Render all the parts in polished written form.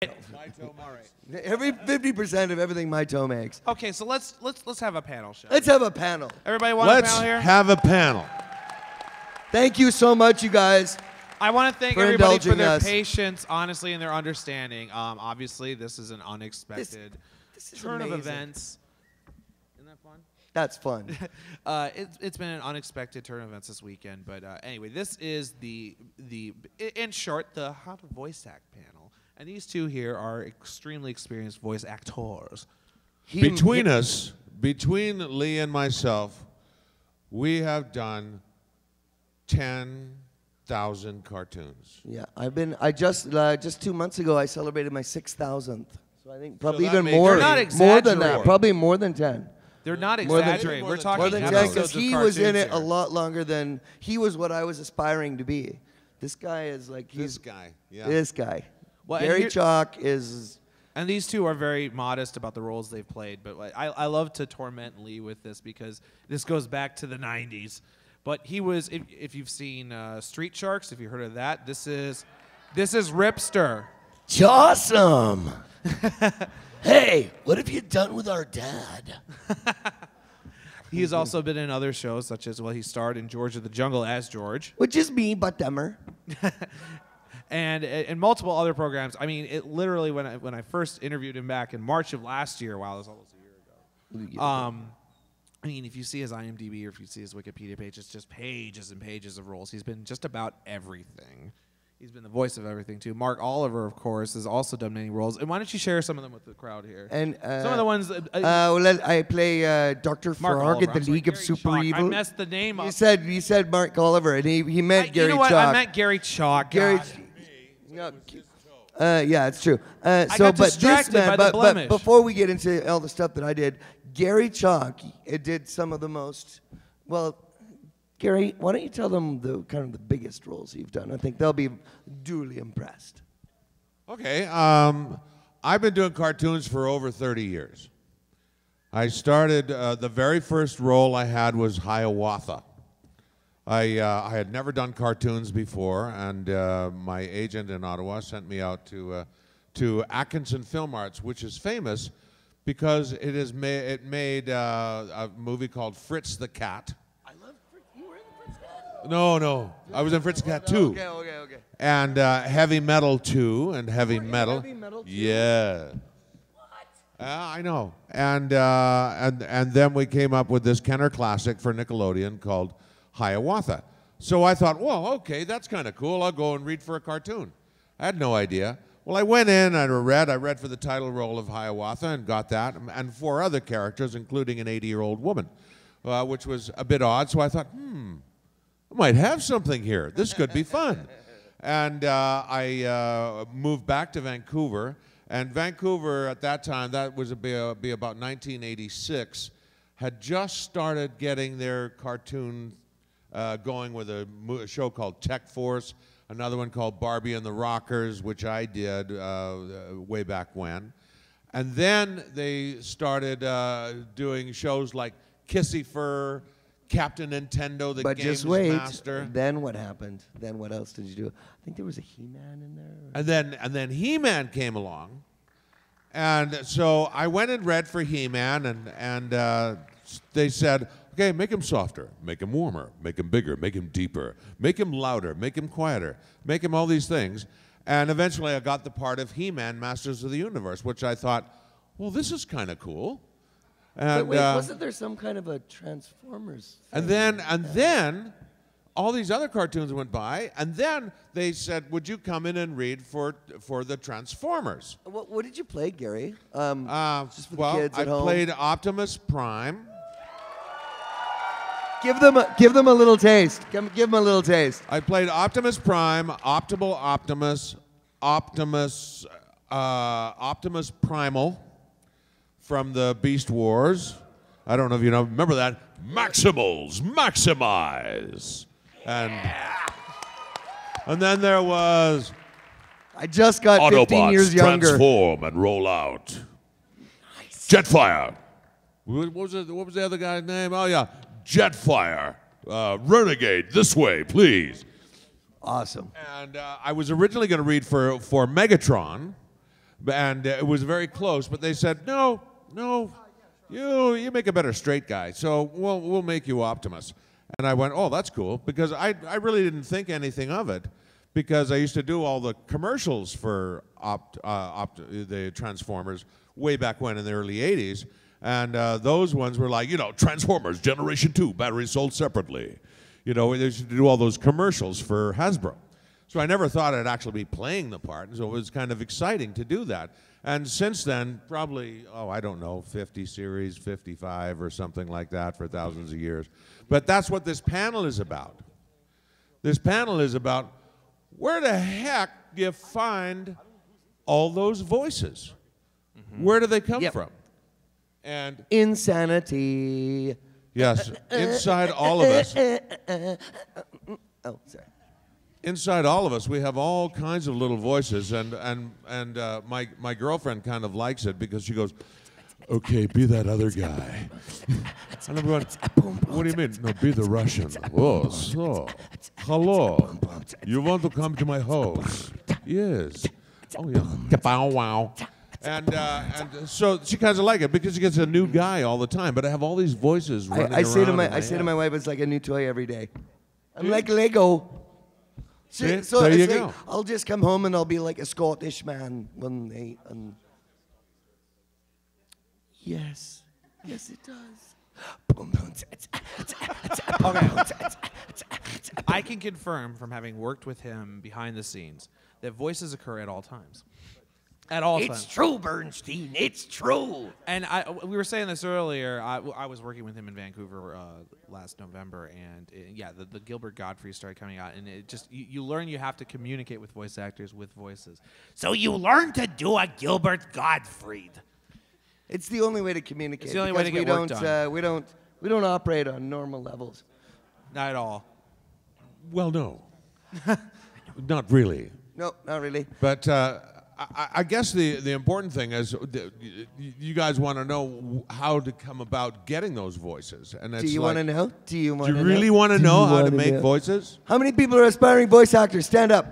All right. Every 50% of everything my toe makes. Okay, so let's have a panel show. Let's have a panel. Everybody want a panel here? Let's have a panel. Thank you so much, you guys. I want to thank for everybody for indulging their us. patience, honestly, and their understanding. Obviously, this is an unexpected This is turn of amazing. events. Isn't that fun? That's fun. It's been an unexpected turn of events this weekend, but anyway, this is in short, the How to Voice Act panel, and these two here are extremely experienced voice actors. Between us, between Lee and myself, we have done 10,000 cartoons. Yeah, I just 2 months ago I celebrated my 6,000th. So I think probably that even makes- more. They're not More than that. exaggerating. Probably more than 10. They're not More than- exaggerating. more We're than talking More than 10 episodes because of he was in cartoons it a here. lot longer than he was what I was aspiring to be. This guy is like This guy, yeah. This guy. Well, and Garry here- Chalk is. And these two are very modest about the roles they've played, but like, I love to torment Lee with this because this goes back to the 90s. But he was, if you've seen Street Sharks, if you heard of that, this is Ripster. Awesome. Hey, what have you done with our dad? He has also been in other shows, such as, well, he starred in George of the Jungle as George. Which is me, but dumber. And in multiple other programs. I mean, it literally, when I first interviewed him back in March of last year, wow, that was almost a year ago. I mean, if you see his IMDb or if you see his Wikipedia page, it's just pages and pages of roles. He's been just about everything. He's been the voice of everything, too. Mark Oliver, of course, has also done many roles. And why don't you share some of them with the crowd here? And some of the ones... I play Dr. Mark Frog Oliver. at the I'm sorry, League of Garry Super Chalk. Evil. I messed the name up. You said Mark Oliver, and he meant Garry You know what? Chalk. I meant Garry Chalk. Garry. God. No, yeah, it's true. got distracted by the blemish. But before we get into all the stuff that I did, Garry Chalk did some of the most. Well, Garry, why don't you tell them the kind of the biggest roles you've done? I think they'll be duly impressed. Okay, I've been doing cartoons for over 30 years. I started, the very first role I had was Hiawatha. I had never done cartoons before, and my agent in Ottawa sent me out to Atkinson Film Arts, which is famous because it made a movie called Fritz the Cat. I love Fritz. You were in the Fritz Cat? No, I was in Fritz the Cat 2. Okay. And Heavy Metal 2 and Heavy Metal. Heavy Metal 2? Yeah. I know. And then we came up with this Kenner classic for Nickelodeon called Hiawatha. So I thought, well, okay, that's kind of cool. I'll go and read for a cartoon. I had no idea. Well, I went in and I read for the title role of Hiawatha and got that, and 4 other characters, including an 80-year-old woman, which was a bit odd. So I thought, I might have something here. This could be fun. And I moved back to Vancouver. And Vancouver at that time, that was be about 1986, had just started getting their cartoon going with a show called Tech Force, another one called Barbie and the Rockers, which I did way back when. And then they started doing shows like Kissy Fur, Captain Nintendo, the But Games just wait. Master. Then what happened? Then what else did you do? I think there was a He-Man in there. And then He-Man came along. And so I went and read for He-Man, and they said, okay, make him softer, make him warmer, make him bigger, make him deeper, make him louder, make him quieter, make him all these things. And eventually I got the part of He-Man, Masters of the Universe, which I thought, well, this is kind of cool. And, But wait, wasn't there some kind of a Transformers thing? and then all these other cartoons went by, and then they said, would you come in and read for the Transformers? What did you play, Garry? Just for the Well, kids at I home. played Optimus Prime. Give them a little taste. Give them a little taste. I played Optimus Prime, Optimal Optimus, Optimus Primal from the Beast Wars. I don't know if you know. Remember that? Maximals, maximize. And then there was I just got 15 years younger. transform and roll out. Nice. Jetfire. What was the other guy's name? Oh yeah, Jetfire. Renegade, this way, please. Awesome. And I was originally going to read for Megatron, And it was very close, but they said, no, you make a better straight guy, so we'll make you Optimus. And I went, oh, that's cool, because I really didn't think anything of it, because I used to do all the commercials for the Transformers way back when in the early 80s, and those ones were like, Transformers Generation 2, batteries sold separately. They used to do all those commercials for Hasbro. So I never thought I'd actually be playing the part, so it was kind of exciting to do that. And since then, probably, I don't know, 50 series, 55 or something like that for thousands of years. But that's what this panel is about. This panel is about where the heck do you find all those voices? Where do they come from? And insanity. Yes, inside all of us. Oh, sorry. Inside all of us, we have all kinds of little voices, and my girlfriend kind of likes it because she goes, "Okay, be that other guy." And I'm going, "What do you mean? No, be the Russian." Oh, so hello, you want to come to my house? Yes. Oh yeah. Bow wow. And so she kind of like it because she gets a new guy all the time. But I have all these voices running around. I say to my wife, it's like a new toy every day. I'm like Lego. See? So there you it's go. like, I'll just come home and I'll be like a Scottish man one day. And yes, it does. I can confirm from having worked with him behind the scenes that voices occur at all times. At all times. It's true, Bernstein. It's true. And we were saying this earlier. I was working with him in Vancouver last November, and the Gilbert Godfrey started coming out, and it just you learn you have to communicate with voice actors with voices. So you learn to do a Gilbert Gottfried. It's the only way to communicate. It's the only way to get work done. We don't operate on normal levels. Not at all. Well, no, not really. No, not really. But I guess the important thing is you guys want to know how to come about getting those voices. And it's Do you want to know? Do you want Do to you know? really want to Do know you how to wanna make know? voices? How many people are aspiring voice actors? Stand up.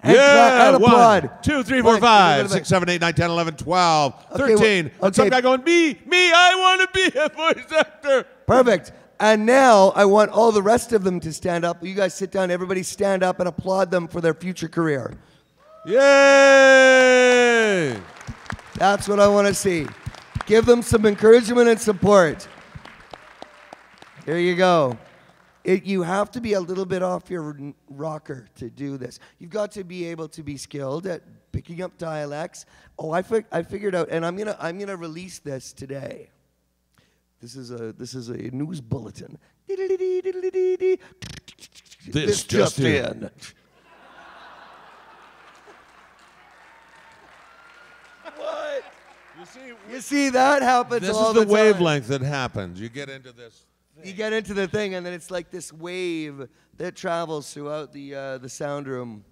And Yeah, and applaud. 1, 2, 3, Come 4, on, 5, give it a 6, 7, 8, 9, 10, 11, 12, Okay, 13. And some okay. guy going, me, I want to be a voice actor. Perfect. And now I want all the rest of them to stand up. You guys sit down. Everybody stand up and applaud them for their future career. Yay! That's what I want to see. Give them some encouragement and support. Here you go. You have to be a little bit off your rocker to do this. You've got to be able to be skilled at picking up dialects. Oh, I figured out, and I'm gonna release this today. This is a news bulletin. This just in. What? You see that happens This all is the time. wavelength that happens. You get into this. You get into the thing, and then it's like this wave that travels throughout the sound room.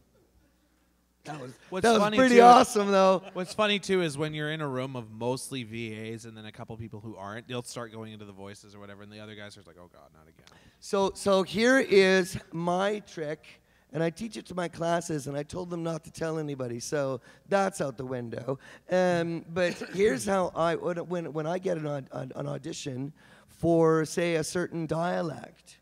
That was funny pretty too- awesome, though. What's funny too is when you're in a room of mostly VAs and then a couple people who aren't, they'll start going into the voices or whatever, and the other guys are like, "Oh God, not again." So here is my trick, and I teach it to my classes, and I told them not to tell anybody, so that's out the window. But here's how when I get an audition for, say, a certain dialect,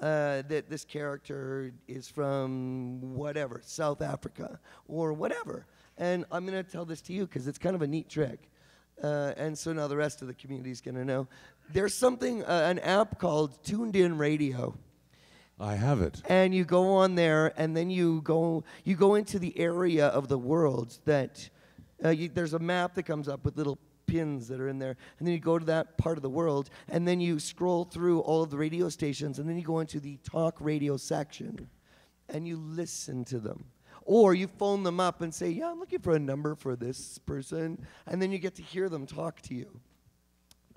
that this character is from whatever, South Africa or whatever. And I'm going to tell this to you because it's kind of a neat trick. And so now the rest of the community is going to know. There's something, an app called Tuned In Radio. I have it. And you go on there, and then you go into the area of the world that there's a map that comes up with little pins that are in there, and then you go to that part of the world, and then you scroll through all of the radio stations, and then you go into the talk radio section, and you listen to them. Or you phone them up and say, yeah, I'm looking for a number for this person, and then you get to hear them talk to you.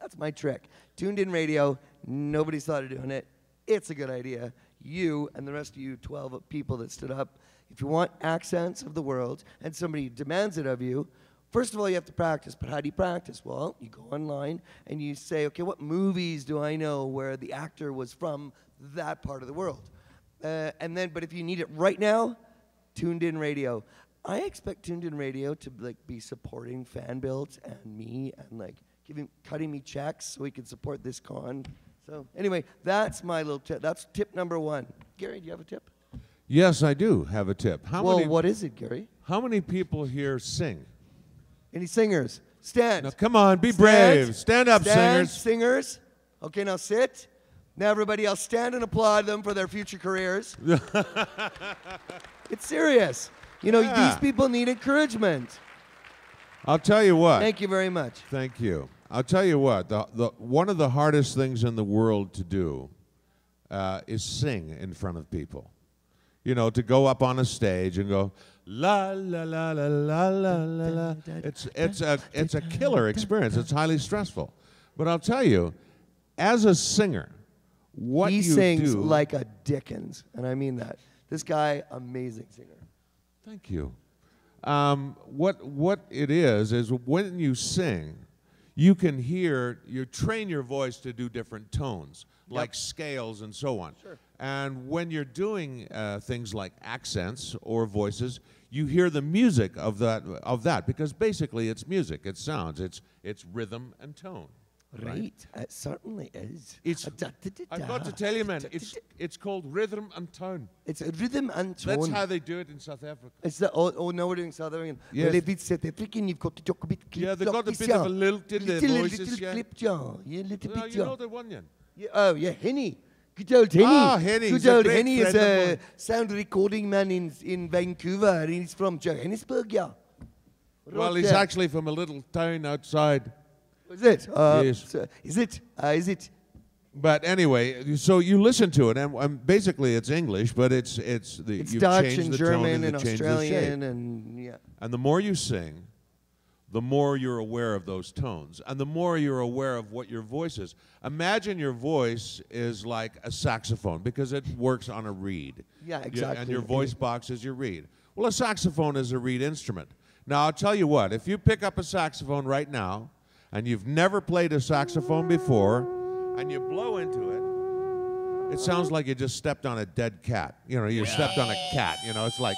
That's my trick. Tuned In Radio, nobody's thought of doing it. It's a good idea. You and the rest of you 12 people that stood up, if you want accents of the world, and somebody demands it of you, first of all, you have to practice. But how do you practice? Well, you go online and you say, okay, what movies do I know where the actor was from that part of the world? But if you need it right now, Tuned In Radio. I expect Tuned In Radio to like be supporting Fan Built and me and like cutting me checks so we can support this con. So anyway, that's my little tip. That's tip number 1. Gary, do you have a tip? Yes, I do have a tip. What is it, Gary? How many people here sing? Any singers? Stand. Now, come on, be brave. Stand up, singers. Singers. Okay, now sit. Now, everybody else, stand and applaud them for their future careers. It's serious. You know, these people need encouragement. I'll tell you what. Thank you very much. Thank you. I'll tell you what. One of the hardest things in the world to do is sing in front of people. You know, to go up on a stage and go la la la la la la la la. It's a killer experience. It's highly stressful. But I'll tell you, as a singer, what he you sings do, like a Dickens, and I mean that. This guy, amazing singer. Thank you. What it is when you sing, you can you train your voice to do different tones, like scales and so on. Sure. And when you're doing things like accents or voices, you hear the music of that because basically it's music, it's sounds, it's rhythm and tone. Right, it certainly is. I've got to tell you, man, it's called rhythm and tone. It's a rhythm and tone. That's how they do it in South Africa. It's the, no, we're doing South African. Yes. Well, if it's South African, you've got to talk a bit clip. Yeah, they've got a bit of a lilt in their voices. Little clip, yeah. Yeah, little Well, bit, you know the one, yeah. Yeah, oh, yeah, Henny. Good old Henny. Ah, Henny. Good old Henny is a sound recording man in Vancouver. And he's from Johannesburg, yeah. Well, he's actually from a little town outside. Is it? Yes. So, is it? But anyway, so you listen to it, and basically it's English, but it's Dutch and German and Australian and yeah. And the more you sing, the more you're aware of those tones, and the more you're aware of what your voice is. Imagine your voice is like a saxophone because it works on a reed. Yeah, exactly. And your voice box is your reed. Well, a saxophone is a reed instrument. Now, I'll tell you what, if you pick up a saxophone right now, and you've never played a saxophone before, and you blow into it, it sounds like you just stepped on a dead cat. You know, you stepped on a cat. You know, it's like...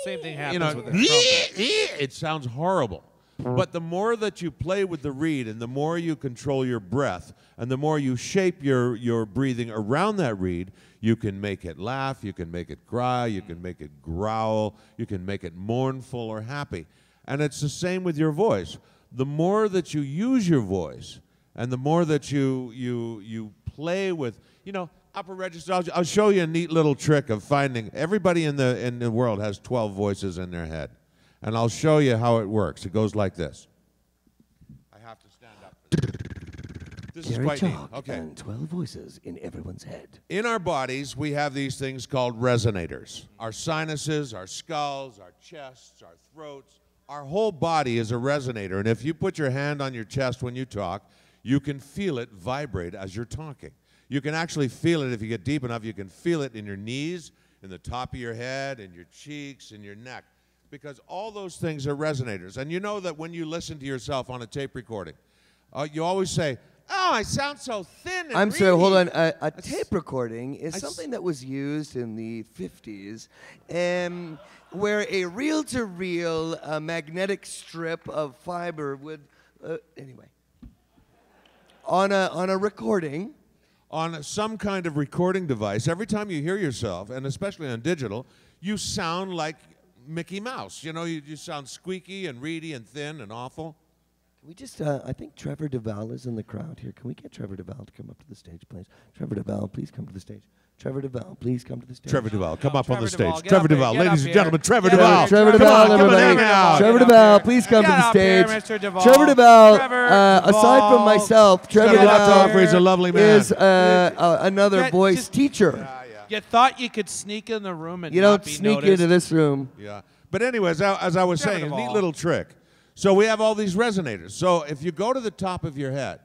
Same thing happens with the trumpet. It sounds horrible. But the more that you play with the reed, and the more you control your breath, and the more you shape your breathing around that reed, you can make it laugh, you can make it cry, you can make it growl, you can make it mournful or happy. And it's the same with your voice. The more that you use your voice, and the more that you play with, you know, upper register. I'll show you a neat little trick of finding. Everybody in the world has 12 voices in their head, and I'll show you how it works. It goes like this. I have to stand up. This is quite neat. Okay. And 12 voices in everyone's head. In our bodies, we have these things called resonators. Our sinuses, our skulls, our chests, our throats. Our whole body is a resonator, and if you put your hand on your chest when you talk, you can feel it vibrate as you're talking. You can actually feel it if you get deep enough. You can feel it in your knees, in the top of your head, in your cheeks, in your neck, because all those things are resonators. And you know that when you listen to yourself on a tape recording, you always say, "Oh, I sound so thin and I'm reedy." sorry, hold on. A tape recording is something that was used in the 50s, where a reel-to-reel magnetic strip of fiber would, anyway, on a recording. On some kind of recording device, every time you hear yourself, and especially on digital, you sound like Mickey Mouse. You know, you sound squeaky and reedy and thin and awful. Can we just, I think Trevor Devall is in the crowd here. Can we get Trevor Devall to come up to the stage, please? Trevor Devall, please come to the stage. Trevor Devall, please come to the stage. Trevor Devall, come up on the Trevor stage. Devall, Trevor get up Devall, here, get ladies up and gentlemen, here. Trevor Get Devall. up Trevor here. Devall, Come on, everybody. now. Trevor Get up Devall, here. please come to Get the up here, stage. Mr. Devall. Trevor Devall, Trevor aside from Devall. myself, Trevor He's got a lot to offer. Devall He's a lovely man. is another Get- voice just- teacher. You thought you could sneak in the room and You not don't be sneak noticed. into this room. Yeah. But anyway, as I was Trevor saying, a neat Devall. little trick. So we have all these resonators. So if you go to the top of your head,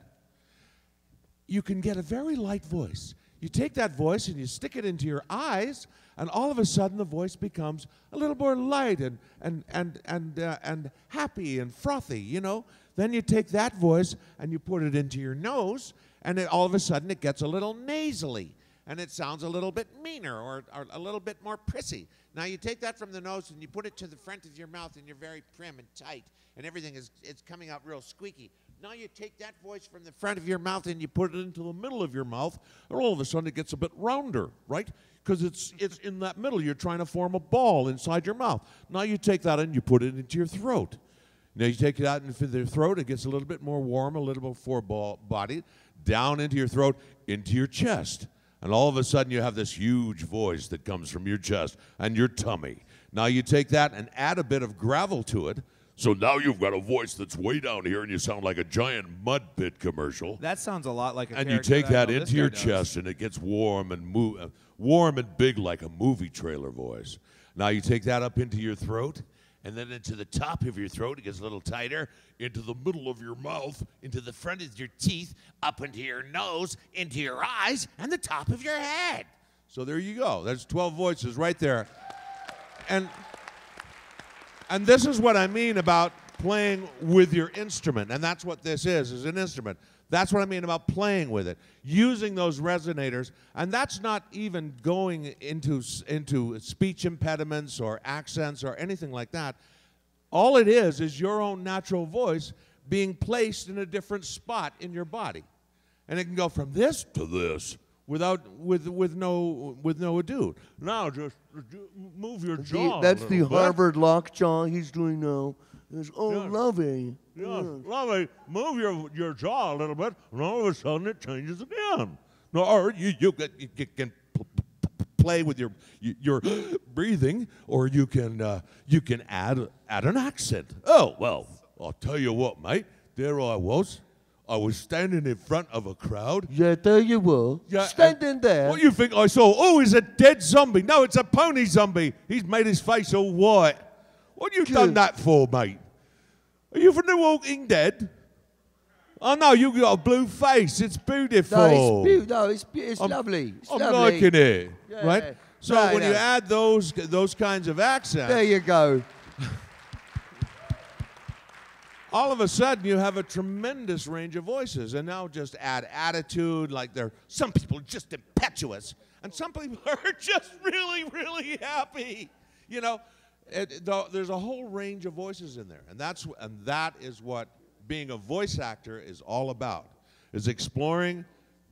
you can get a very light voice. You take that voice and you stick it into your eyes, and all of a sudden the voice becomes a little more light and happy and frothy, you know. Then you take that voice and you put it into your nose, and all of a sudden it gets a little nasally. and it sounds a little bit meaner or a little bit more prissy. Now you take that from the nose and you put it to the front of your mouth, and you're very prim and tight, and everything it's coming out real squeaky. Now you take that voice from the front of your mouth and you put it into the middle of your mouth, and all of a sudden it gets a bit rounder, right? Because it's in that middle. You're trying to form a ball inside your mouth. Now you take that and you put it into your throat. Now you take it out into the throat, it gets a little bit more warm, a little bit full-bodied, down into your throat, into your chest. And all of a sudden you have this huge voice that comes from your chest and your tummy. Now you take that and add a bit of gravel to it, so now you've got a voice that's way down here and you sound like a giant mud pit commercial. That sounds a lot like a And you character take that I know into this your guy does. chest and it gets warm and big like a movie trailer voice. Now you take that up into your throat, and then into the top of your throat, it gets a little tighter, into the middle of your mouth, into the front of your teeth, up into your nose, into your eyes, and the top of your head. So there you go. There's 12 voices right there. And this is what I mean about playing with your instrument, and that's what this is an instrument. That's what I mean about playing with it, using those resonators, and that's not even going into speech impediments or accents or anything like that. All it is your own natural voice being placed in a different spot in your body, and it can go from this to this with no ado. Now just move your jaw. That's a the little bit. Harvard lockjaw he's doing now. It's lovely. Yeah, lovely. Move your jaw a little bit, and all of a sudden it changes again. No, or you can play with your breathing, or you can add an accent. Oh well, I'll tell you what, mate. There I was standing in front of a crowd. Yeah, there you were. Yeah, Standing there. What do you think I saw? Oh, it's a dead zombie. No, it's a pony zombie. He's made his face all white. What you done that for, mate? Are you from The Walking Dead? Oh, no, you got a blue face. It's beautiful. It's lovely. It's I'm lovely. liking it, Yeah, right? yeah. So Right, when you yeah. add those kinds of accents, There you go. all of a sudden you have a tremendous range of voices. And now just add attitude, like some people are just impetuous, and some people are just really, really happy. You know, there's a whole range of voices in there, and that is what being a voice actor is all about, is exploring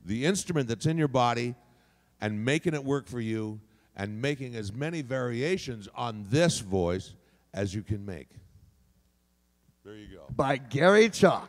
the instrument that's in your body and making it work for you and making as many variations on this voice as you can make. There you go. By Garry Chalk.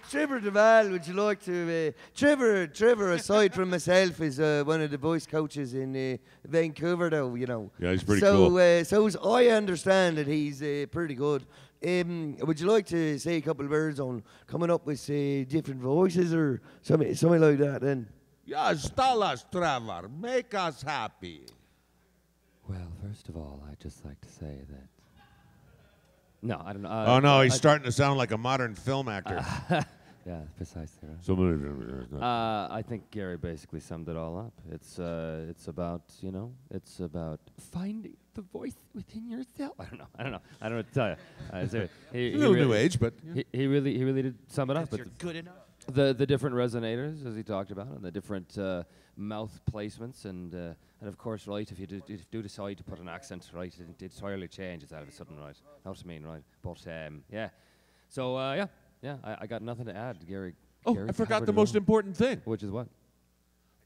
Trevor Devall, would you like to... Trevor, aside from myself, is one of the voice coaches in Vancouver, though, you know. Yeah, he's pretty cool. cool. So as I understand that he's pretty good. Would you like to say a couple of words on coming up with different voices or something like that then? Yes, tell us, Trevor. Make us happy. Well, first of all, I'd just like to say that... No, I don't know. Oh, no, he's starting to sound like a modern film actor. Yeah, precisely right. Somebody. I think Garry basically summed it all up. It's about, it's about finding the voice within yourself. I don't know. I don't know what to tell you. A little new age, but he really did sum it up. You're good enough. The different resonators, as he talked about, and the different mouth placements, and of course, right, if you do decide to put an accent, right, it entirely changes out of a sudden, right? Know what I mean, right? But yeah. So I got nothing to add, Garry. oh, Garry I forgot covered the it most all. important thing. Which is what?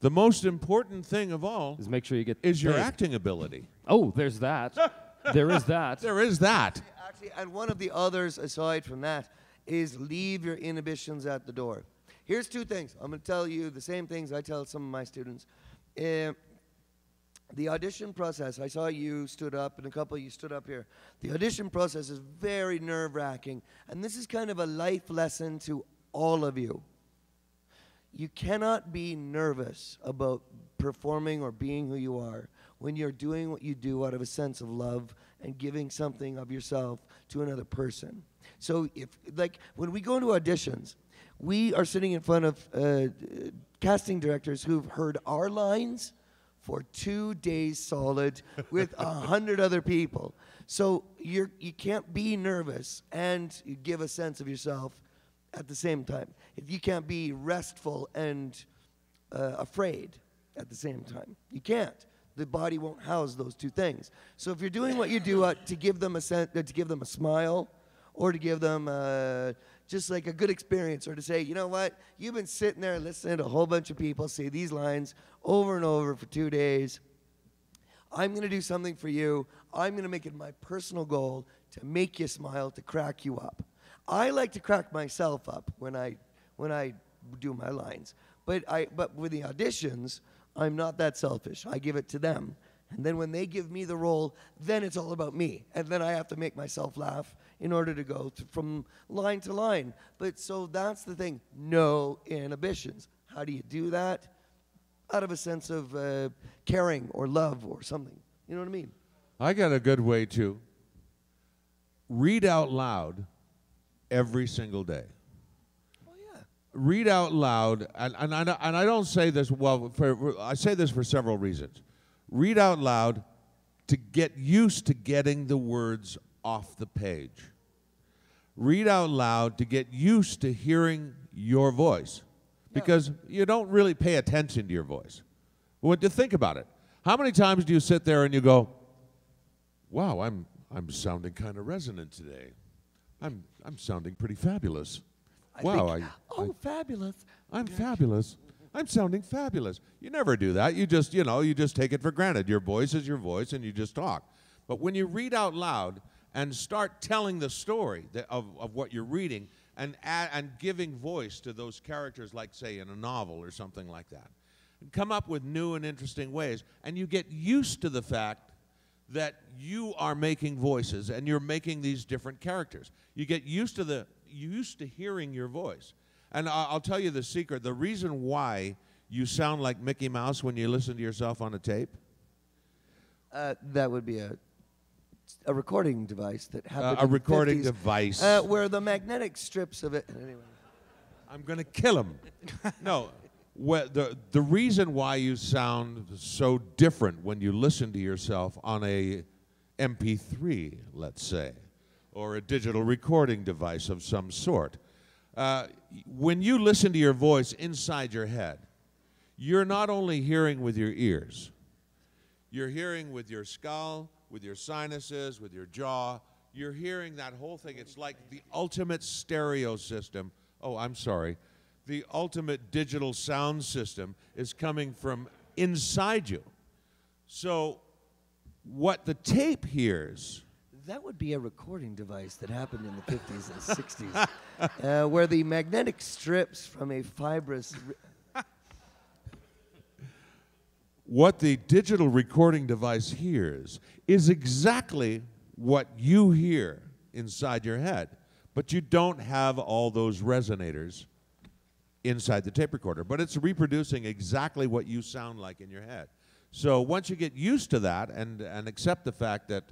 The most important thing of all Is make sure you get is your paid. acting ability. Oh, there's that. There is that. There is that. Actually, and one of the others, aside from that, is leave your inhibitions at the door. Here's two things. I'm going to tell you the same things I tell some of my students. The audition process, I saw you stood up, and a couple of you stood up here. The audition process is very nerve-wracking, and this is kind of a life lesson to all of you. You cannot be nervous about performing or being who you are when you're doing what you do out of a sense of love and giving something of yourself to another person. So when we go into auditions, we are sitting in front of casting directors who've heard our lines for 2 days solid with 100 other people. So you can't be nervous and give a sense of yourself at the same time. You can't be restful and afraid at the same time. You can't. The body won't house those two things. So if you're doing what you do to give them to give them a smile, or to give them just like a good experience, or to say, you know what, you've been sitting there listening to a whole bunch of people say these lines over and over for 2 days. I'm going to do something for you. I'm going to make it my personal goal to make you smile, to crack you up. I like to crack myself up when I do my lines. But with the auditions, I'm not that selfish. I give it to them. And then when they give me the role, then it's all about me. And then I have to make myself laugh in order to go from line to line. But so that's the thing. No inhibitions. How do you do that? Out of a sense of caring or love or something. You know what I mean? I got a good way to read out loud every single day. Oh, yeah. Read out loud, and I don't say this, well, I say this for several reasons. Read out loud to get used to getting the words off the page. Read out loud to get used to hearing your voice, because you don't really pay attention to your voice. Well, to think about it, how many times do you sit there and you go, wow, I'm sounding kind of resonant today. I'm sounding pretty fabulous. Fabulous. I'm fabulous. I'm sounding fabulous. You never do that. You just take it for granted. Your voice is your voice, and you just talk. But when you read out loud and start telling the story of what you're reading, and giving voice to those characters, like, say, in a novel or something like that, and come up with new and interesting ways, and you get used to the fact that you are making voices and you're making these different characters. You get used to hearing your voice. And I'll tell you the secret. The reason why you sound like Mickey Mouse when you listen to yourself on a tape? That would be a recording device that happened a recording device. Where the magnetic strips of it... Anyway. I'm going to kill him. No. The reason why you sound so different when you listen to yourself on a MP3, let's say, or a digital recording device of some sort, when you listen to your voice inside your head, you're not only hearing with your ears, you're hearing with your skull, with your sinuses, with your jaw. You're hearing that whole thing. It's like the ultimate stereo system. Oh, I'm sorry. The ultimate digital sound system is coming from inside you. So what the tape hears... That would be a recording device that happened in the 50s and 60s, where the magnetic strips from a fibrous... What the digital recording device hears is exactly what you hear inside your head, but you don't have all those resonators inside the tape recorder, but it's reproducing exactly what you sound like in your head. So once you get used to that and accept the fact that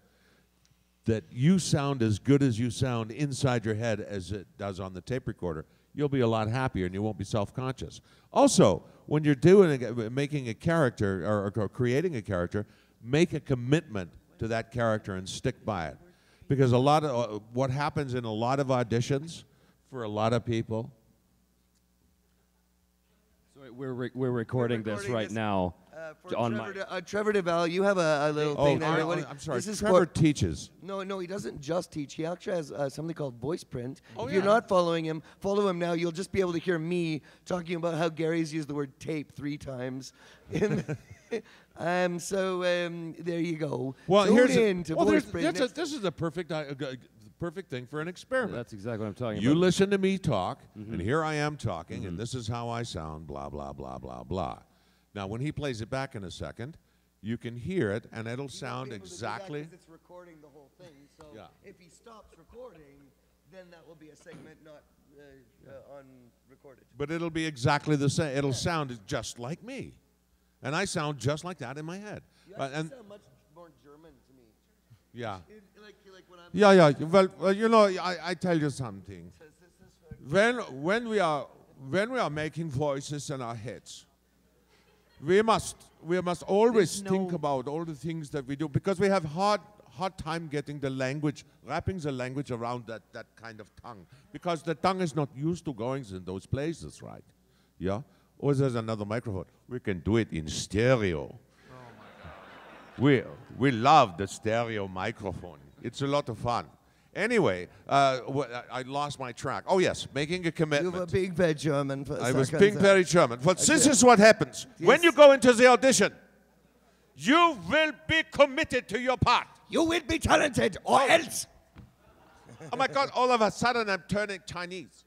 you sound as good as you sound inside your head as it does on the tape recorder, you'll be a lot happier and you won't be self-conscious. Also, when you're making a character or creating a character, make a commitment to that character and stick by it. Because a lot of what happens in a lot of auditions for a lot of people... So we're recording this right now. Trevor Devall, you have a little thing there. I'm sorry. Trevor teaches. No, he doesn't just teach. He actually has something called voice print. Oh, if you're not following him, follow him now. You'll just be able to hear me talking about how Gary's used the word tape 3 times. So there you go. Well, this is a perfect thing for an experiment. Yeah, that's exactly what I'm talking about. You listen to me talk, and here I am talking, and this is how I sound, blah, blah, blah, blah, blah. Now, when he plays it back in a second, you can hear it, and it'll sound exactly... Because it's recording the whole thing. So if he stops recording, then that will be a segment not unrecorded. But it'll be exactly the same. It'll sound just like me. And I sound just like that in my head. You actually sound much more German to me. Yeah. Like when I'm Well, you know, I tell you something. When we are making voices in our heads, we must always think about all the things that we do, because we have hard time getting the language, wrapping the language around that kind of tongue. Because the tongue is not used to going in those places, right? Yeah? Or there's another microphone. We can do it in stereo. We love the stereo microphone. It's a lot of fun. Anyway, I lost my track. Oh, yes, making a commitment. You were being very German for a I was second being there. very German. But this is what happens. When you go into the audition, you will be committed to your part. You will be talented, or else. Oh, my God, all of a sudden I'm turning Chinese.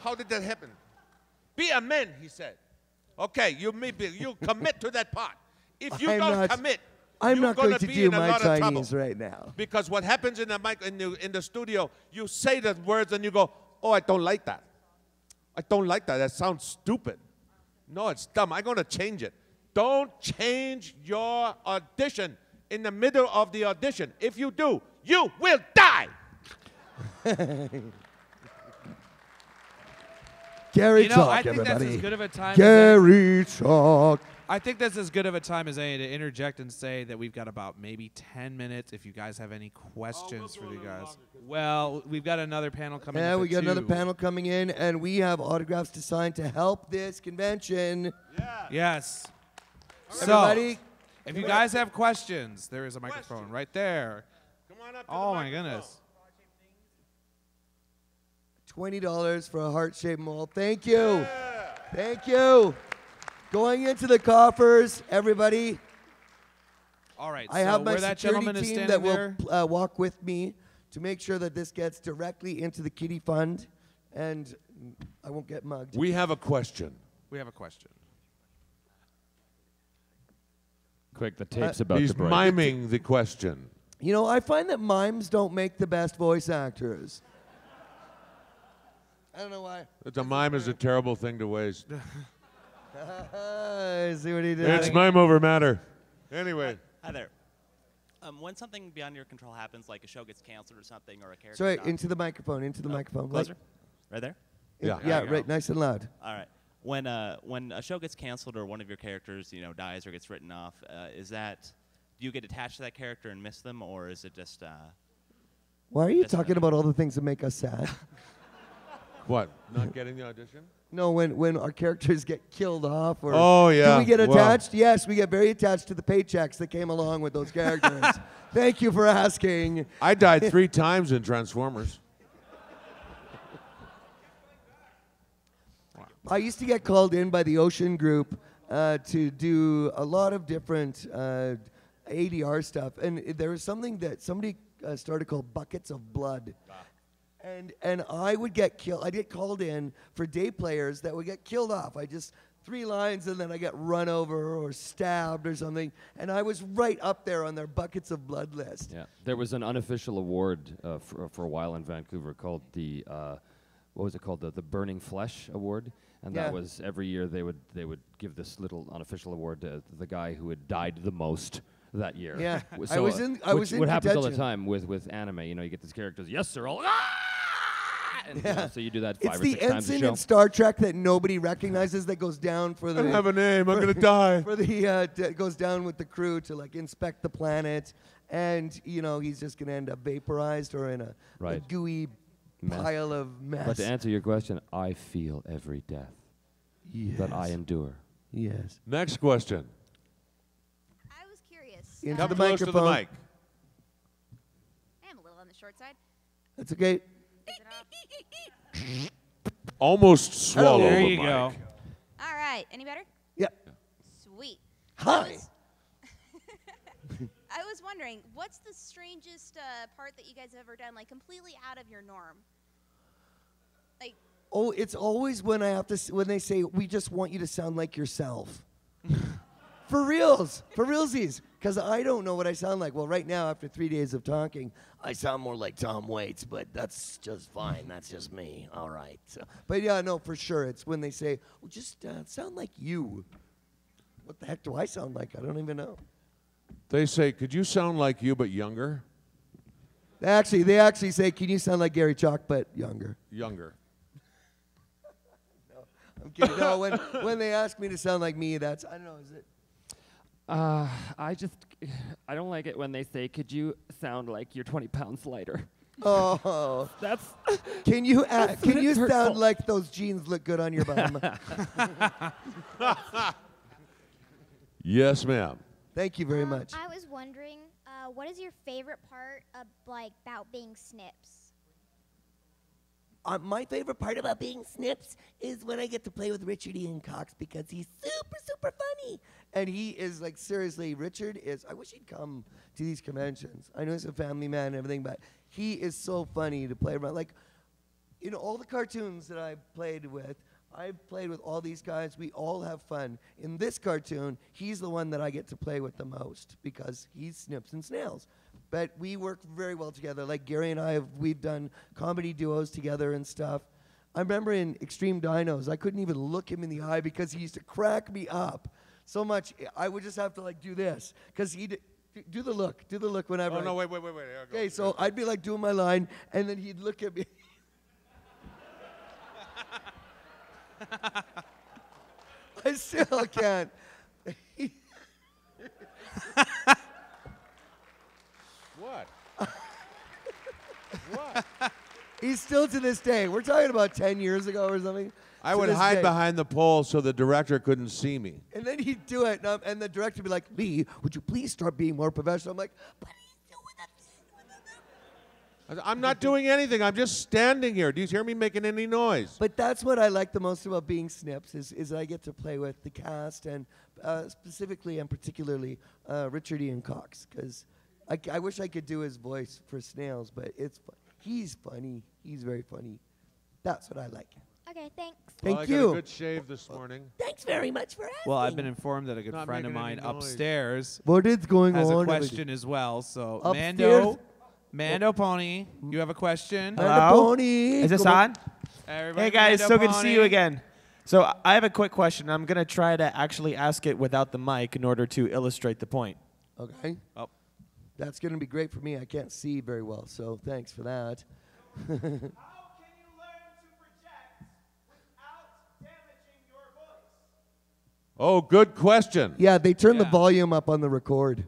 How did that happen? Be a man, he said. Okay, you commit to that part. If you don't commit, I'm you're not going to be do in a my lot of Chinese trouble. right now. Because what happens in the studio, you say the words and you go, oh, I don't like that. I don't like that. That sounds stupid. No, it's dumb. I'm going to change it. Don't change your audition in the middle of the audition. If you do, you will die. Garry Chalk, I think everybody. that's as good of a time. Garry Chalk. I think that's as good of a time as any to interject and say that we've got about maybe 10 minutes. If you guys have any questions for you guys, well, we've got another panel coming. Yeah, up we at got another 2. panel coming in, and we have autographs to sign to help this convention. Yes. Everybody, So, if you guys have questions, there is a microphone right there. Come on up to Oh the my microphone. goodness. $20 for a heart-shaped mold. Thank you. Thank you. Going into the coffers, everybody. All right. I so have my where that gentleman security is team standing that will there. walk with me to make sure that this gets directly into the kitty fund, and I won't get mugged. We have a question. We have a question. Quick, the tape's about He's to break. miming the question. You know, I find that mimes don't make the best voice actors. I don't know why. The mime is a terrible thing to waste. See what he did? It's mime over matter. Anyway. Hi there. When something beyond your control happens, like a show gets canceled or something, or a character. Sorry, dies- into the microphone, into the microphone. Closer. Right there. Yeah. Yeah, right, nice and loud. All right. When a show gets canceled or one of your characters, dies or gets written off, do you get attached to that character and miss them, or is it just? Why are you Just talking about all the things that make us sad? What? Not getting the audition? No, when our characters get killed off, or Oh, yeah. do we get Well- attached? Yes, we get very attached to the paychecks that came along with those characters. Thank you for asking. I died 3 times in Transformers. I used to get called in by the Ocean Group to do a lot of different ADR stuff, and there was something that somebody started called Buckets of Blood. And I would get killed. I'd get called in for day players that would get killed off. I just 3 lines, and then I get run over or stabbed or something. And I was right up there on their Buckets of Blood list. Yeah, there was an unofficial award for a while in Vancouver called the what was it called, the Burning Flesh Award, and Yeah. that was every year they would give this little unofficial award to the guy who had died the most that year. Yeah, W- I was in- I which was in what happens all the contention. time with anime. You get these characters, yes sir, all and so you do that 5 It's or the 6 times a ensign show. in Star Trek that nobody recognizes that goes down for the. I don't have a name. I'm going to die. For the goes down with the crew to inspect the planet, and he's just gonna end up vaporized or in a Right. gooey Mess. pile of mess. But to answer your question, I feel every death that I endure. Yes. Next question. I was curious. Into Come the close to the microphone. mic. I am a little on the short side. That's okay. Is it off? Almost swallow There the you mic. go. All right. Any better? Yep. Sweet. Hi. I was wondering, what's the strangest part that you guys have ever done, completely out of your norm? Oh, it's always when I have to. When they say we just want you to sound like yourself. For reals, for realsies, because I don't know what I sound like. Well, right now, after 3 days of talking, I sound more like Tom Waits, but that's just fine. That's just me. All right. So, but yeah, no, for sure. It's when they say, well, just sound like you. What the heck do I sound like? I don't even know. They say, could you sound like you but younger? They actually say, can you sound like Garry Chalk, but younger? Younger. I'm kidding. No, when they ask me to sound like me, that's, I don't know, is it? I don't like it when they say, "Could you sound like you're 20 pounds lighter?" Oh, That's can you hurtful. sound like those jeans look good on your bum? Yes, ma'am. Thank you very much. I was wondering, what is your favorite part of about being Snips? My favorite part about being Snips is when I get to play with Richard Ian Cox because he's super, super funny. And he is like, seriously, Richard is, I wish he'd come to these conventions. I know he's a family man and everything, but he is so funny to play around. Like, you know, all the cartoons that I've played with all these guys. We all have fun. In this cartoon, he's the one that I get to play with the most because he's Snips and Snails. But we work very well together. Like Gary and we've done comedy duos together and stuff. I remember in Extreme Dinos, I couldn't even look him in the eye because he used to crack me up so much. I would just have to like do this because he'd do the look whenever. Oh, no, wait. Okay, so I'd be like doing my line, and then he'd look at me. I still can't. What? What? He's still to this day. We're talking about 10 years ago or something. I To would this hide day. behind the pole so the director couldn't see me. And then he'd do it, and the director would be like, "Lee, would you please start being more professional?" I'm like, "But he's doing it." I'm not doing anything. I'm just standing here. Do you hear me making any noise? But that's what I like the most about being Snips is I get to play with the cast and specifically and particularly Richard Ian Cox because I wish I could do his voice for Snails, but he's funny. He's very funny. That's what I like. Okay, thanks. Well, I Thank got you. a good shave this morning. Thanks very much for asking. Well, I've been informed that a good Not friend of making any mine noise. upstairs What is going has on? a question as well. So, Upstairs? Mando Pony, you have a question? And the Hello? pony. Is this Come on? Everybody, Hey guys, Mando so good to see you Pony. again. So I have a quick question. I'm gonna try to actually ask it without the mic in order to illustrate the point. Okay. Oh. That's going to be great for me. I can't see very well, so thanks for that. How can you learn to project without damaging your voice? Oh, good question. Yeah, they turned the Yeah. volume up on the record.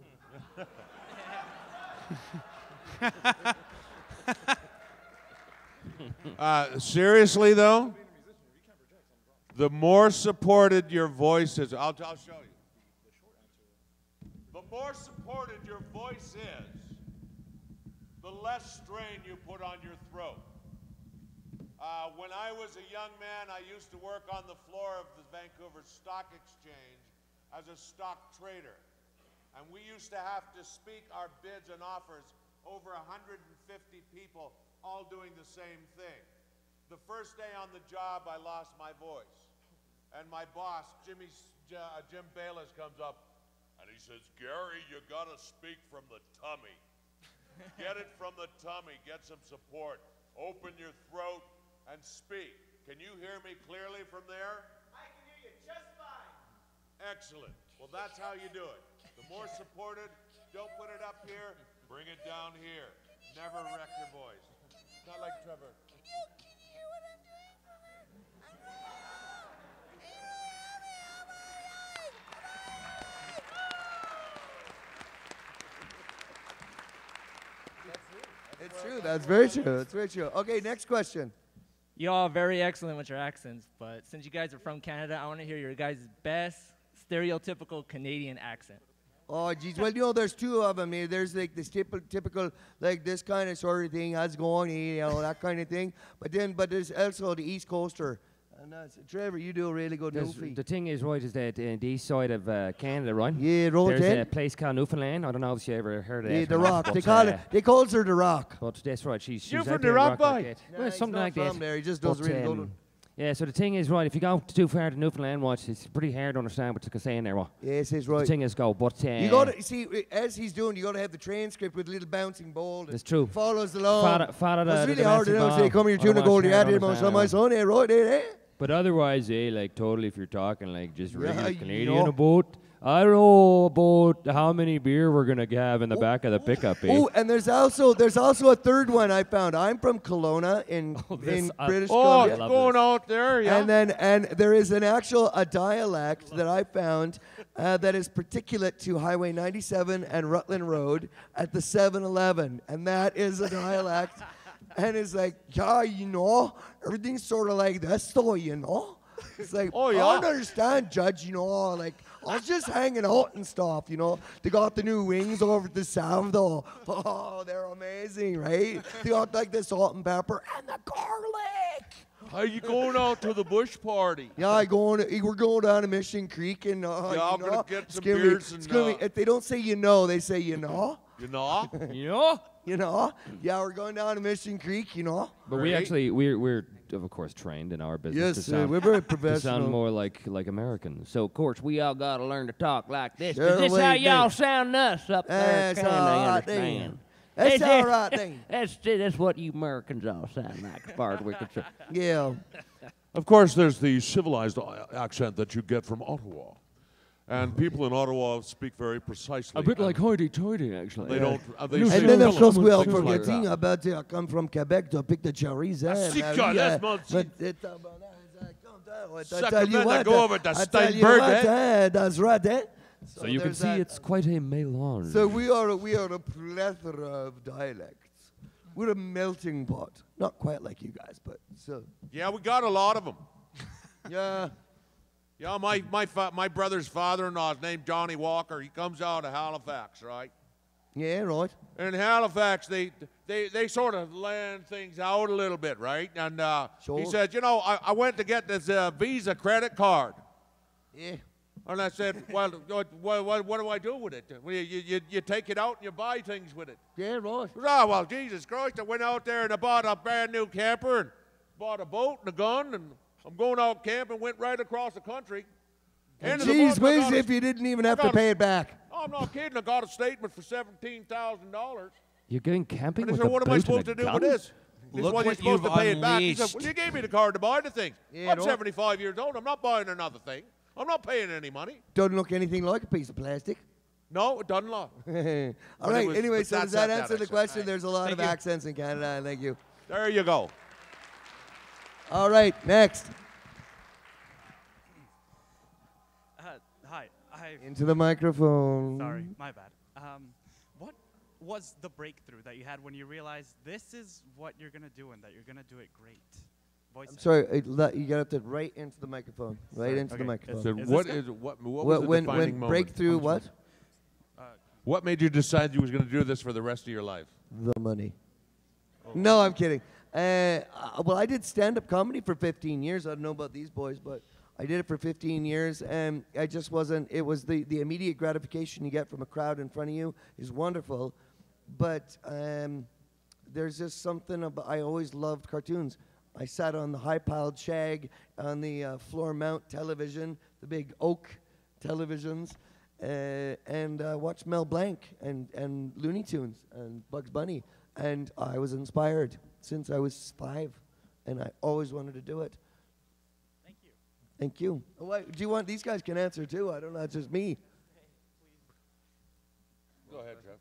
Seriously, though, the more supported your voice is, I'll show you. The more supported your voice is, the less strain you put on your throat. When I was a young man, I used to work on the floor of the Vancouver Stock Exchange as a stock trader. And we used to have to speak our bids and offers over 150 people all doing the same thing. The first day on the job, I lost my voice. And my boss, Jim Bayless, comes up and he says, "Gary, you gotta speak from the tummy. Get it from the tummy, get some support. Open your throat and speak. Can you hear me clearly from there?" I can hear you just fine. Excellent. Well, that's how you do it. The more supported, don't put it up here, bring it down here. Never wreck your voice. Not like Trevor. Can you hear what I'm doing from there? It's true. That's very true. That's very true. Okay, next question. You all are very excellent with your accents, but since you guys are from Canada, I want to hear your guys' best stereotypical Canadian accent. Oh, geez. Well, you know, there's two of them. There's like this typical, like this kind of sort of thing. How's it going? You know, that kind of thing. But there's also the East Coaster. And Trevor, you do a really good Newfie. The thing is, right, is that the east side of Canada, right? Yeah, roll There's in. a place called Newfoundland. I don't know if you ever heard of Yeah, that. the or not, Rock. but, They call her the Rock. But that's right. She's You out from the there in Rock, like boy? that. Nah, Well, he's something not like from that. there. He just does But, really good. yeah, so the thing is, right, if you go too far to Newfoundland, watch, it's pretty hard to understand what you're saying there, what. Yes, it's The right. thing is, go, but... You got to see, as he's doing, you got to have the transcript with a little bouncing ball. that That's true. Follows along. Follow It's the really hard to bouncing know. ball. Say, come here, tuna Otherwise, gold. you Yeah, don't understand my it. son, right there. But otherwise, like, totally, if you're talking, like, just regular you Canadian know. about, I don't know about how many beer we're gonna have in the back of the pickup. Oh, and there's also a third one I found. I'm from Kelowna in British Columbia. It's going out there, yeah. And there is a dialect that I found that is particulate to Highway 97 and Rutland Road at the 7-Eleven, and that is a dialect, and it's like, yeah, everything's sort of like this, though, It's like, Oh, yeah. I don't understand, Judge, like, I was just hanging out and stuff, They got the new wings over at the South, though. Oh, they're amazing, right? They got, like, the salt and pepper and the garlic. Are you going out to the bush party? Yeah, we're going down to Mission Creek, and, I'm going to get some it's gonna beers. it's gonna be, if they don't say they say You know? Yeah, we're going down to Mission Creek, But we actually, we're of course trained in our business to Yes, sound, we're very to professional. sound more like Americans. So of course we all got to learn to talk like this. Sure, 'Cause this we how do. y'all sound us up there. That's Kinda all right understand. then. That's all right then. That's what you Americans all sound like, as far as we're concerned. Yeah. Of course, there's the civilized accent that you get from Ottawa. And people in Ottawa speak very precisely. A bit and like hoity-toity, actually. They don't. They And say then, of course, Philip, we are things like forgetting that. about I come from Quebec to pick the cherries. Sika, that's not I Suck tell a you man, what, go over to I tell you Steinberg, what, that's right, So you can there's see that. it's quite a mélange. So we are a plethora of dialects. We're a melting pot. Not quite like you guys, but so. Yeah, we got a lot of them. Yeah. Yeah, my brother's father-in-law is named Johnny Walker. He comes out of Halifax, right? Yeah, right. In Halifax, they sort of land things out a little bit, right? And Sure. he said, I went to get this Visa credit card. Yeah. And I said, well, what do I do with it? Well, you take it out and you buy things with it. Yeah, right. Oh, well, Jesus Christ, I went out there and I bought a brand new camper and bought a boat and a gun, and I'm going out camping, went right across the country. End of the Jeez, month, I whiz, got a- if you didn't even have I to got a- pay it back. Oh, I'm not kidding. I got a statement for $17,000. You're going camping And I with said, a what am I boat supposed to and a do gun? with this? He Look said, well, you're what supposed to you've pay it back. He said, unleashed. well, you gave me the card to buy the things. Yeah, I'm don't- 75 years old. I'm not buying another thing. I'm not paying any money. Doesn't look anything like a piece of plastic. No, it doesn't look. All But right. it was- Anyway, but so does that's that that answer the accent. question? There's a lot Thank of you. accents in Canada. Thank you. There you go. All right, next. Hi. Into the microphone. Sorry, my bad. What was the breakthrough that you had when you realized this is what you're gonna do and that you're gonna do it great? Voice. I'm sorry. You got to right into the microphone. Right Sorry, into the okay. microphone. So Is what this is what was When the when defining moment? breakthrough what? What made you decide you was going to do this for the rest of your life? The money. No, I'm kidding. Well, I did stand-up comedy for 15 years. I don't know about these boys, but I did it for 15 years, and I just wasn't. It was the immediate gratification you get from a crowd in front of you is wonderful, but there's just something about. I always loved cartoons. I sat on the high-piled shag on the floor mount television, the big oak televisions, and watched Mel Blanc and Looney Tunes and Bugs Bunny. And I was inspired since I was 5, and I always wanted to do it. Thank you. Thank you. Oh, wait, do you want, these guys can answer too. I don't know, it's just me. Go ahead, Jeff.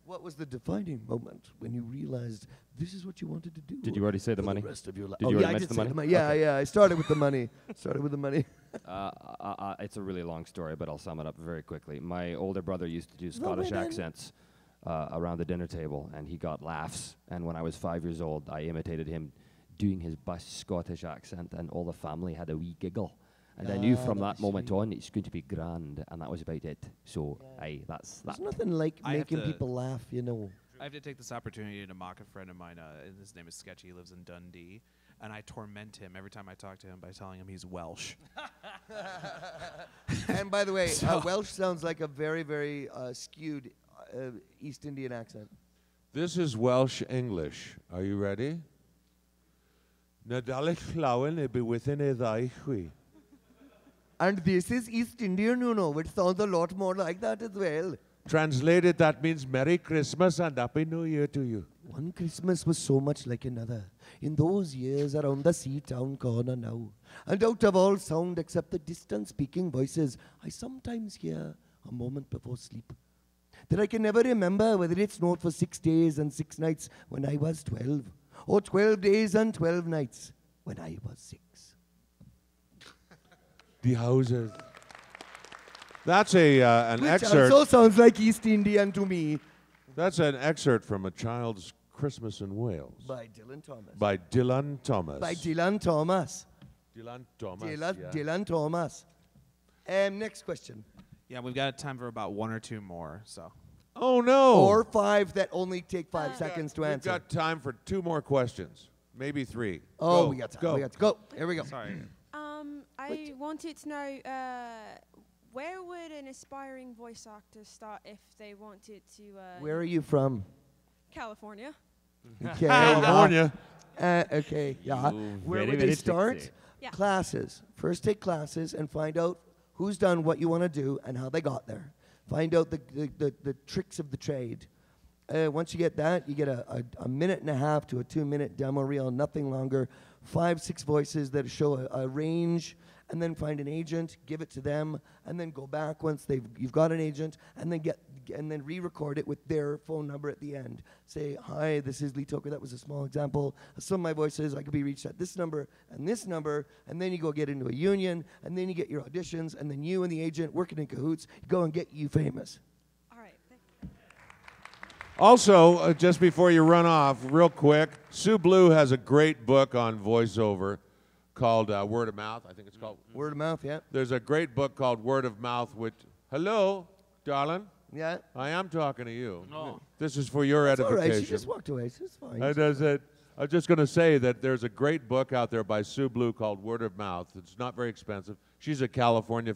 What was the defining moment when you realized this is what you wanted to do? Did you already say the for money? The rest of your life. Did Oh, you yeah, already I mention did the say money? Yeah, Okay. yeah. I started with the money. Started with the money. It's a really long story, but I'll sum it up very quickly. My older brother used to do No, Scottish wait, accents around the dinner table, and he got laughs. And when I was 5 years old, I imitated him doing his best Scottish accent, and all the family had a wee giggle. And I knew from that moment on it's going to be grand, and that was about it. So, that's There's that. nothing like I have making to- people laugh, you know. I have to take this opportunity to mock a friend of mine. His name is Sketchy. He lives in Dundee. And I torment him every time I talk to him by telling him he's Welsh. And by the way, So- Welsh sounds like a very, very skewed East Indian accent. This is Welsh English. Are you ready? Nadolig llawen e bywydyn e ddau chwi. And this is East Indian, you know, which sounds a lot more like that as well. Translated, that means Merry Christmas and Happy New Year to you. One Christmas was so much like another. In those years around the sea-town corner now. And out of all sound except the distant speaking voices, I sometimes hear a moment before sleep. That I can never remember whether it snowed for 6 days and 6 nights when I was 12. Or 12 days and 12 nights when I was 6. Die houses. That's an Which excerpt. also sounds like East Indian to me. That's an excerpt from A Child's Christmas in Wales. By Dylan Thomas. By Dylan Thomas. By Dylan Thomas. Dylan Thomas. Dylan, yeah. Dylan Thomas. Next question. Yeah, we've got time for about 1 or 2 more. So. Oh no! Or 5 that only take 5 seconds to answer. We've got time for 2 more questions, maybe 3. Oh, Go. we got time. Go. We got to go. Here we go. Sorry. I wanted to know where would an aspiring voice actor start if they wanted to? Where are you from? California. Okay. California. Okay. Yeah. Where would they start? Yeah. Classes. First, take classes and find out who's done what you want to do and how they got there. Find out the tricks of the trade. Once you get that, you get a 1.5 to a 2-minute demo reel, nothing longer. 5, 6 voices that show a range, and then find an agent, give it to them, and then go back once you've got an agent, and then re-record it with their phone number at the end. Say, hi, this is Lee Tockar. That was a small example. Some of my voices, I could be reached at this number, and then you go get into a union, and then you get your auditions, and then you and the agent working in cahoots, go and get you famous. All right. Also, just before you run off, real quick, Sue Blue has a great book on voiceover called Word of Mouth. I think it's called Word of Mouth, yeah. There's a great book called Word of Mouth, which, hello, darling. Yeah. I am talking to you. No. This is for your That's all edification. right. She just walked away. She's fine. I was just going to say that there's a great book out there by Sue Blue called Word of Mouth. It's not very expensive. She's a California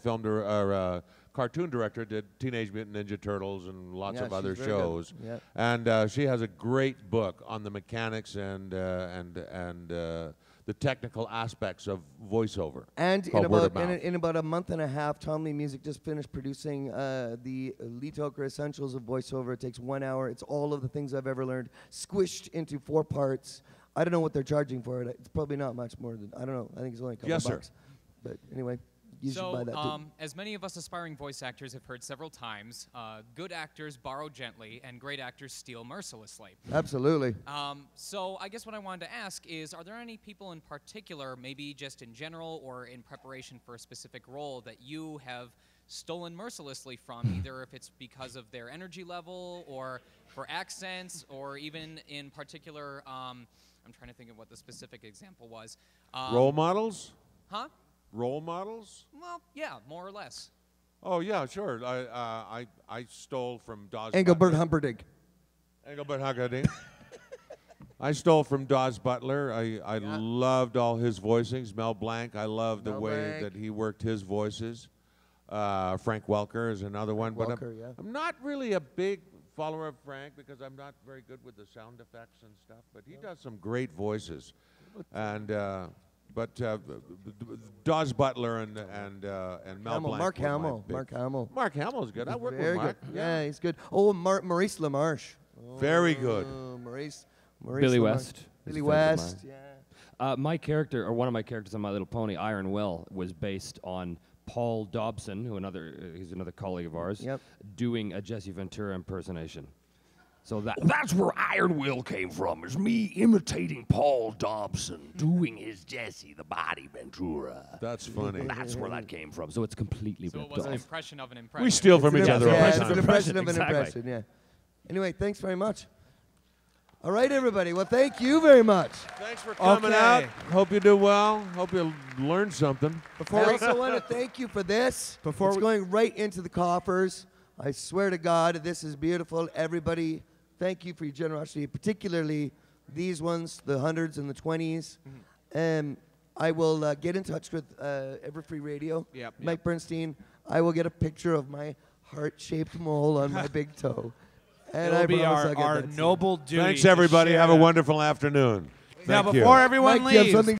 cartoon director, did Teenage Mutant Ninja Turtles and lots of other shows. Yeah. And she has a great book on the mechanics and the technical aspects of voiceover. And called Word of Mouth. in about a month and a half, Tom Lee Music just finished producing the Lee Tockar Essentials of Voiceover. It takes 1 hour. It's all of the things I've ever learned, squished into 4 parts. I don't know what they're charging for it. It's probably not much more than, I don't know. I think it's only a couple Yes, sir. bucks. But anyway, you should buy that too. As many of us aspiring voice actors have heard several times, good actors borrow gently and great actors steal mercilessly. Absolutely. So I guess what I wanted to ask is, are there any people in particular, maybe just in general or in preparation for a specific role, that you have stolen mercilessly from, either if it's because of their energy level or for accents, or even in particular, I'm trying to think of what the specific example was. Role models? Huh? Role models? Well, yeah, more or less. Oh, yeah, sure. I stole from Dawes Engelbert Butler. Humperdinck. Engelbert Humperdinck. I stole from Dawes Butler. I loved all his voicings. Mel Blanc, I loved the way that he worked his voices. Frank Welker is another one. But I'm not really a big follower of Frank because I'm not very good with the sound effects and stuff. But he does some great voices. And Dawes Butler and Mel Blanc. Mark Hamill. Mark Hamill's good. I work with Very Mark. good. Yeah, he's good. Oh, Maurice LaMarche. Very good. Maurice Billy LaMarche. West. Billy West. Yeah. My character, or one of my characters on My Little Pony, Iron Will, was based on Paul Dobson, who he's another colleague of ours, doing a Jesse Ventura impersonation. So that's where Iron Will came from, is me imitating Paul Dobson, doing his Jesse the Body Ventura. That's funny. That's where that came from. So it's completely So it ripped was an off. impression of an impression. We steal from each other. Yeah, all it's the an time. impression of an Exactly. impression, yeah. Anyway, thanks very much. All right, everybody. Well, thank you very much. Thanks for coming out. Hope you do well. Hope you learned something. I also want to thank you for this. It's going right into the coffers. I swear to God, this is beautiful. Everybody, thank you for your generosity, particularly these ones, the 100s and the 20s. I will get in touch with Everfree Radio, Mike Bernstein. I will get a picture of my heart-shaped mole on my big toe. And It'll I be promise I'll get our that soon. noble duty. Thanks, to everybody. share Have a that. wonderful afternoon. Now, Thank you. before everyone Mike, you have leaves, something